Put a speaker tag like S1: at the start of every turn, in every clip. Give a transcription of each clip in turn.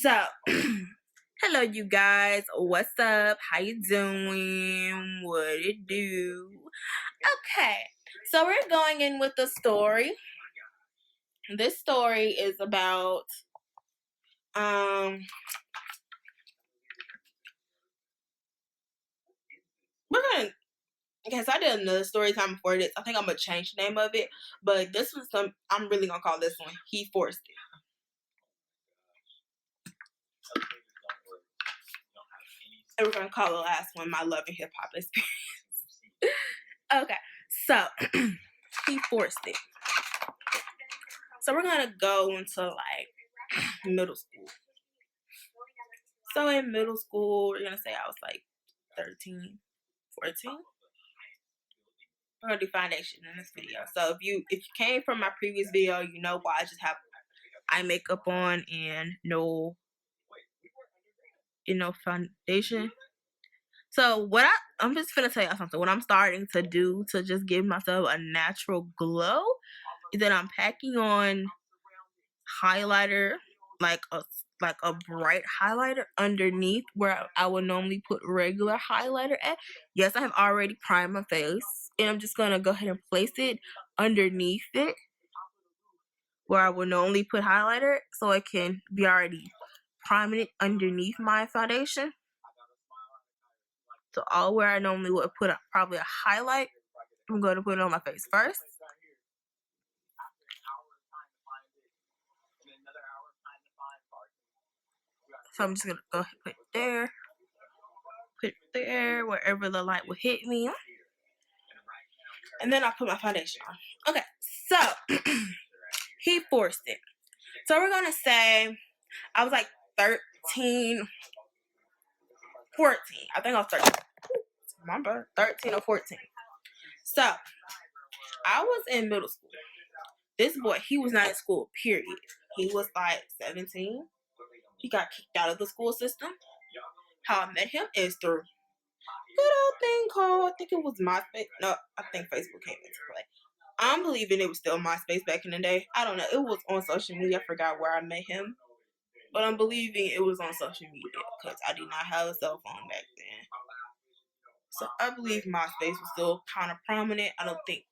S1: So, hello, you guys. What's up? How you doing? What it do? Okay, so we're going in with the story. This story is about we're gonna. Okay, so I did another story time before this. I think I'm gonna change the name of it, but this was I'm really gonna call this one "He Forced It." And we're gonna call the last one "My Love and Hip Hop Experience." Okay, so he forced it. So we're gonna go into like middle school. So in middle school, we're gonna say I was like 13, 14. We're gonna do foundation in this video. So if you came from my previous video, you know why I just have eye makeup on and no foundation. So what I'm just gonna tell y'all something. What I'm starting to do to just give myself a natural glow is that I'm packing on highlighter, like a bright highlighter underneath where I would normally put regular highlighter at. Yes, I have already primed my face, and I'm just gonna go ahead and place it underneath it where I would normally put highlighter, so it can be already priming it underneath my foundation. So all where I normally would put probably a highlight, I'm going to put it on my face first. So I'm just going to go ahead and put it there, wherever the light will hit me. And then I'll put my foundation on. Okay, so he forced it. So we're going to say I was like 13, 14. I think I was 13. Remember, 13 or 14. So I was in middle school. This boy, he was not in school, period. He was like 17. He got kicked out of the school system. How I met him is through good old thing called, I think it was MySpace. No, I think Facebook came into play. I'm believing it was still MySpace back in the day. I don't know. It was on social media. I forgot where I met him. But I'm believing it was on social media because I did not have a cell phone back then. So I believe MySpace was still kind of prominent. I don't think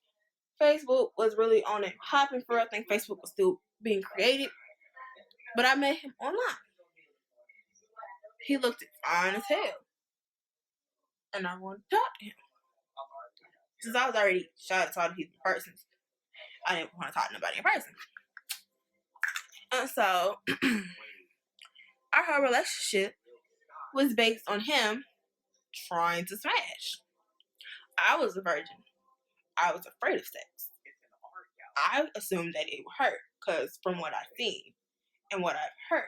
S1: Facebook was really on it popping for. I think Facebook was still being created. But I met him online. He looked fine as hell. And I wanted to talk to him. Since I was already shy to talk to people in person, I didn't want to talk to nobody in person. And so, our whole relationship was based on him trying to smash. I was a virgin. I was afraid of sex. I assumed that it would hurt because from what I've seen and what I've heard,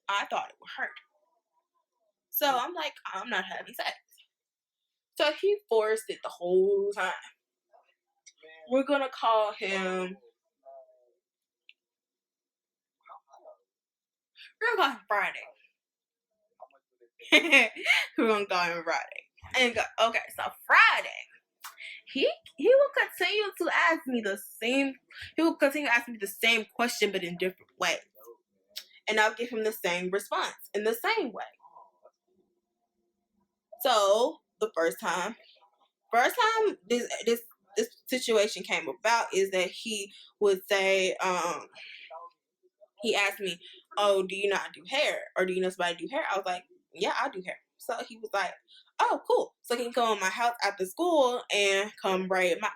S1: I thought it would hurt. So I'm like, I'm not having sex. So he forced it the whole time. We're gonna call him. We're gonna call him Friday. We're gonna call him Friday. And okay, so Friday, he will continue to ask me the same. He will continue to ask me the same question, but in different ways, and I'll give him the same response in the same way. So the first time this situation came about is that he would say, he asked me, "Oh, do you not do hair, or do you know somebody do hair?" I was like, "Yeah, I do hair." So he was like, "Oh, cool. So he can come to my house after school and come braid my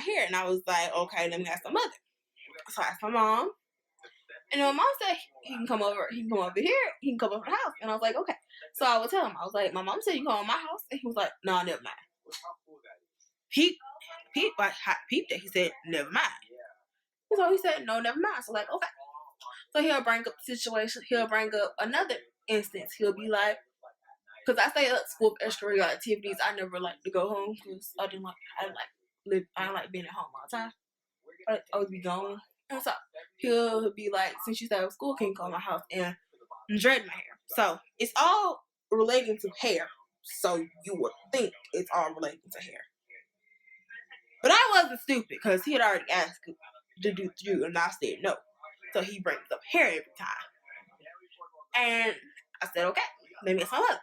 S1: hair." And I was like, "Okay, let me ask my mother." So I asked my mom, and my mom said he can come over here, he can come over to the house. And I was like, "Okay." So I would tell him, I was like, "My mom said you come to my house," and he was like, "No, never mind." He peeped it. He said, "Never mind." So he said, "No, never mind." So like, okay. So he'll bring up the situation. He'll bring up another instance. He'll be like, because I stay at school for extracurricular activities. I never like to go home because I didn't like being at home all the time. I always be gone. And so he'll be like, "Since you stay at school, can you come to my house and dread my hair?" So it's all relating to hair. So you would think it's all relating to hair. But I wasn't stupid because he had already asked to do, and I said no. So he brings up hair every time. And I said, okay, let me get some up.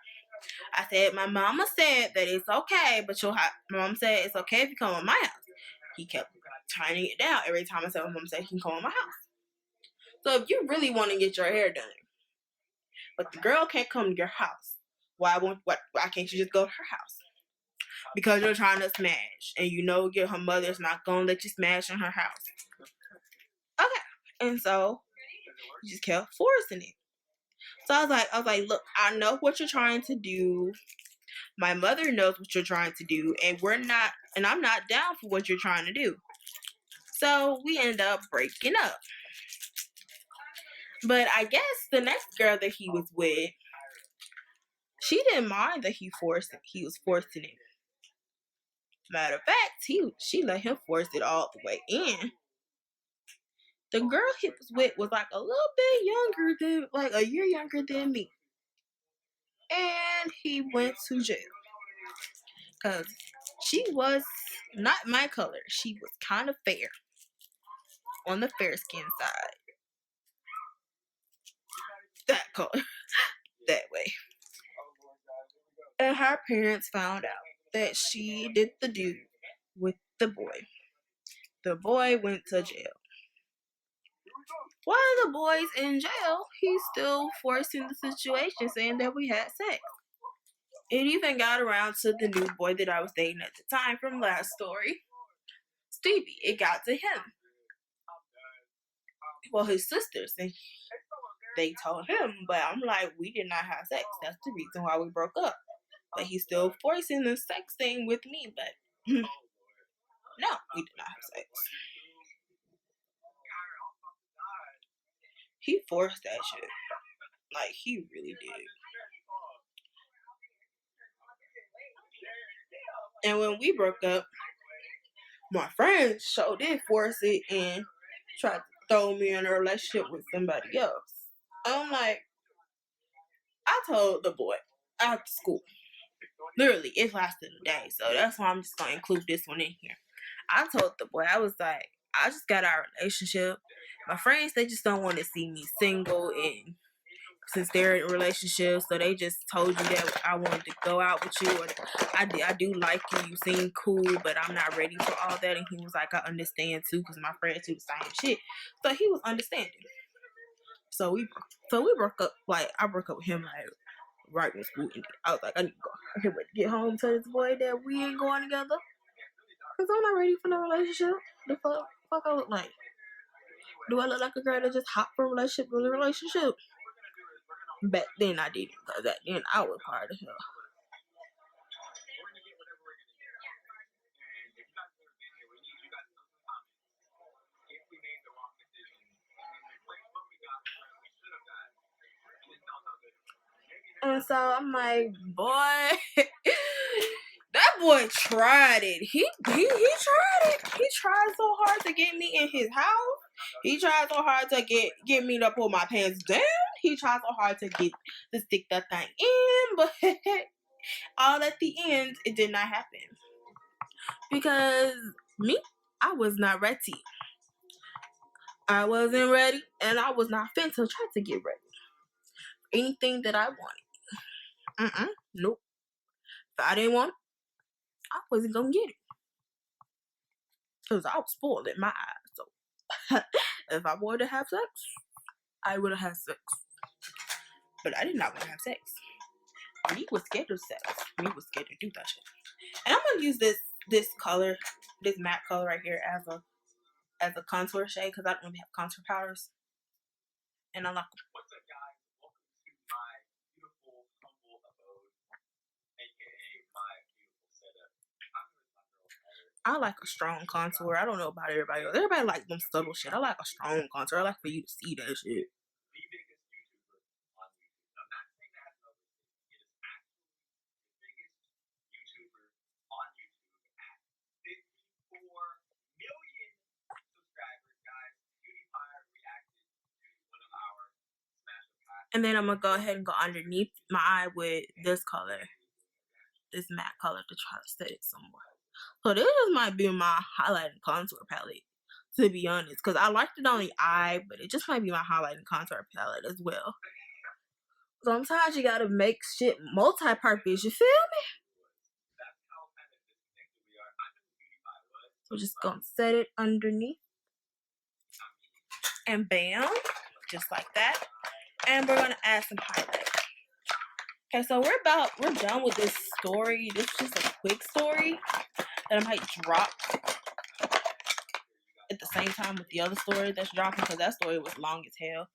S1: I said, my mama said that it's okay, but my mom said it's okay if you come to my house. He kept turning it down every time I said, my mom said he can come to my house. So if you really want to get your hair done, but the girl can't come to your house, why can't you just go to her house? Because you're trying to smash, and you know her mother's not gonna let you smash in her house. Okay, and so you just kept forcing it. So I was like, look, I know what you're trying to do. My mother knows what you're trying to do, and I'm not down for what you're trying to do. So we end up breaking up. But I guess the next girl that he was with, she didn't mind that he was forcing it. Matter of fact, she let him force it all the way in. The girl he was with was like a little bit younger than, like a year younger than me. And he went to jail. Because she was not my color. She was kind of fair. On the fair skin side. That color. That way. And her parents found out that she did the do with the boy. The boy went to jail. While the boy's in jail, he's still forcing the situation, saying that we had sex. It even got around to the new boy that I was dating at the time from last story, Stevie. It got to him. Well, his sisters, and they told him, but I'm like, we did not have sex. That's the reason why we broke up. But he's still forcing the sex thing with me, but no, we did not have sex. He forced that shit. Like, he really did. And when we broke up, my friends did force it and tried to throw me in a relationship with somebody else. I'm like, I told the boy after school. Literally, it lasted a day. So that's why I'm just going to include this one in here. I told the boy, I was like, I just got our relationship. My friends, they just don't want to see me single, and since they're in relationships, so they just told you that I wanted to go out with you, or I do like you, you seem cool, but I'm not ready for all that. And he was like, I understand too, because my friends do the same shit. So he was understanding. So we broke up. Like, I broke up with him like right when school ended. I was like, I need to go. I can't wait to get home to this boy that we ain't going together, because I'm not ready for no relationship. The fuck I look like? Do I look like a girl that just hopped from relationship to relationship? Back then I didn't, because back then I was hard as hell. And so I'm like, boy, that boy tried it. He tried it. He tried so hard to get me in his house. He tried so hard to get me to pull my pants down. He tried so hard to stick that thing in, but all at the end, it did not happen. Because me, I was not ready. I wasn't ready, and I was not fit to try to get ready. Anything that I wanted. Nope. If I didn't want it, I wasn't gonna get it. Because I was spoiled in my eyes. So if I wanted to have sex, I would have had sex. But I did not want to have sex. Me was scared of sex. Me was scared to do that shit. And I'm gonna use this color, this matte color right here as a contour shade, because I don't really have contour powders. And I like them. I like a strong contour. I don't know about everybody else. Everybody like them subtle shit. I like a strong contour. I like for you to see that shit. And then I'm going to go ahead and go underneath my eye with this color. This matte color to try to set it somewhere. So this just might be my highlight and contour palette, to be honest. Because I liked it on the eye, but it just might be my highlight and contour palette as well. Sometimes you gotta make shit multi-purpose, you feel me? So just gonna set it underneath. And bam, just like that. And we're gonna add some highlight. Okay, so we're done with this story. This is just a quick story that I might drop at the same time with the other story that's dropping, because that story was long as hell.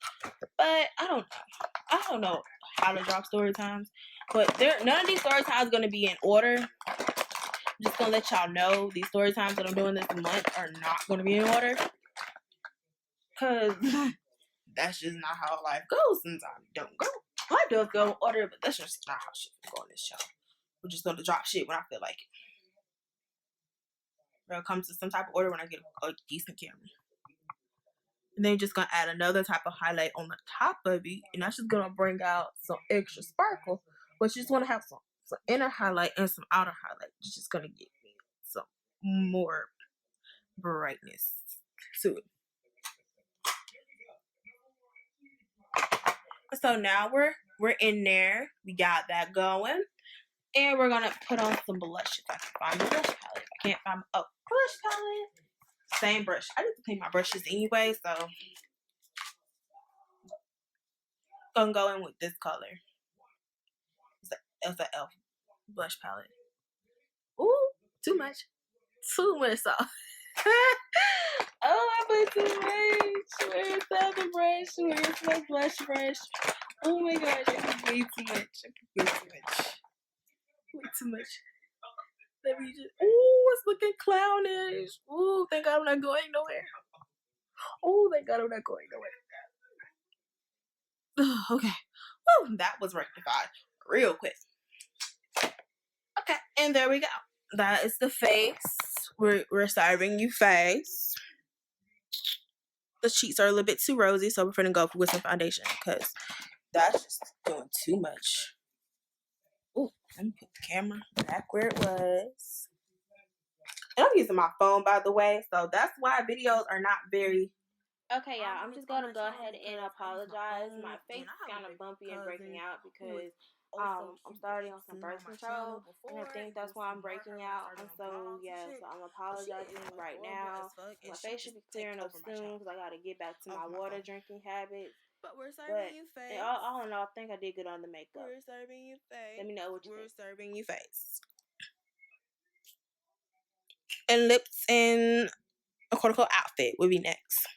S1: But I don't know how to drop story times. But none of these story times gonna be in order. I'm just gonna let y'all know these story times that I'm doing this month are not gonna be in order, cause that's just not how life goes. Sometimes it don't go. Life does go in order, but that's just not how shit go on this show. We're just gonna drop shit when I feel like it. It'll come to some type of order when I get a decent camera. And then you're just gonna add another type of highlight on the top of it, and that's just gonna bring out some extra sparkle. But you just wanna have some inner highlight and some outer highlight. It's just gonna give me some more brightness to it. So now we're in there. We got that going. And we're gonna put on some blush if I can find the blush palette. If I can't find blush palette. Same brush. I need to clean my brushes anyway, so gonna go in with this color. It's an elf blush palette. Ooh, too much sauce. Oh, I put too much. Where's the other brush? Where's my blush brush? Oh my gosh, I put way too much. Way too much. Let me just. Ooh, it's looking clownish. Ooh, thank God I'm not going nowhere. Oh, thank God I'm not going nowhere. Okay. Woo, that was rectified real quick. Okay, and there we go. That is the face. We're serving you face. The cheeks are a little bit too rosy, so we're gonna go with some foundation because that's just doing too much. Ooh, let me put the camera back where it was. And I'm using my phone, by the way, so that's why videos are not very. Okay, yeah, I'm just gonna go ahead and apologize. My face is kind of bumpy and breaking out because I'm starting on some birth control, and I think that's why I'm breaking out. And so yeah, so I'm apologizing right now. My face should be clearing up soon because I gotta get back to my water drinking habits. But we're serving you face. I don't know. I think I did good on the makeup. We're serving you face. Let me know what you think. We're serving you face. And lips and a cortical outfit would be next.